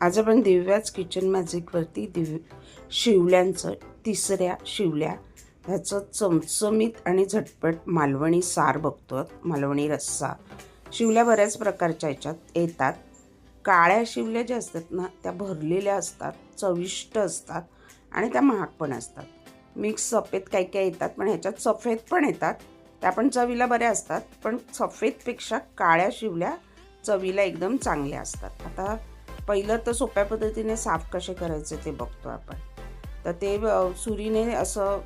आज आपण दिव्याच किचन मॅजिकवरती शिवल्यांचं तिसऱ्या शिवल्या ह्याचं चमचमीत आणि झटपट मालवणी सार बघतो. मालवणी रस्सा. शिवल्या बऱ्याच प्रकारच्या ह्याच्यात येतात. काळ्या शिवल्या ज्या असतात ना त्या भरलेल्या असतात, चविष्ट असतात आणि त्या महाग पण असतात. मिक्स सफेद काही काही येतात, पण ह्याच्यात सफेद पण येतात, त्या पण चवीला बऱ्या असतात. पण सफेदपेक्षा काळ्या शिवल्या चवीला एकदम चांगल्या असतात. आता पहिलं तर सोप्या पद्धतीने साफ कसे करायचे ते बघतो आपण. तर ते सुरीने असं,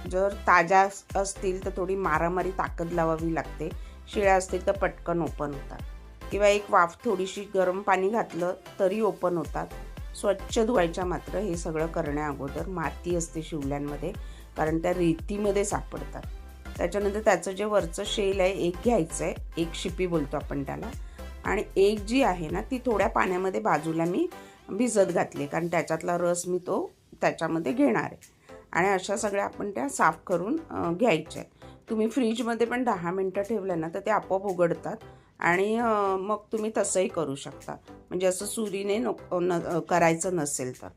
जर ताज्या असतील तर थोडी मारामारी ताकद लावावी लागते. शिळ्या असतील तर पटकन ओपन होतात, किंवा एक वाफ थोडीशी गरम पाणी घातलं तरी ओपन होतात. स्वच्छ धुवायच्या मात्र. हे सगळं करण्या अगोदर माती असते शिवल्यांमध्ये, कारण त्या रेतीमध्ये सापडतात. त्याच्यानंतर त्याचं जे वरचं शेल आहे एक घ्यायचं आहे, एक शिपी बोलतो आपण त्याला, आणि एक जी आहे ना ती थोड्या पाण्यामध्ये बाजूला मी भिजत घातली, कारण त्याच्यातला रस मी तो त्याच्यामध्ये घेणार आहे. आणि अशा सगळ्या आपण त्या साफ करून घ्यायच्या. तुम्ही फ्रीजमध्ये पण 10 मिनटं ठेवलं ना तर ते आपोआप उघडतात. आणि मग तुम्ही तसंही करू शकता, म्हणजे असं सुरीने करायचं नसेल तर.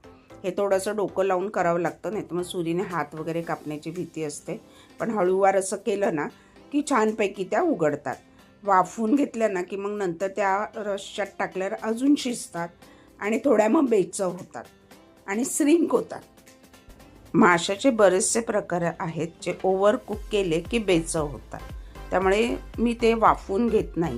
हे थोडंसं डोकं लावून करावं लागतं, नाही तर मग सुरीने हात वगैरे कापण्याची भीती असते. पण हळूवार असं केलं ना की छानपैकी त्या उघडतात. वाफवून घेतल्या ना की मग नंतर त्या रश्श्यात टाकल्यावर अजून शिजतात आणि थोड्या मग बेचव होतात आणि श्रिंक होतात. माशाचे बरेचसे प्रकार आहेत जे ओव्हर कुक केले की बेचव होतात. त्यामुळे मी ते वाफवून घेत नाही.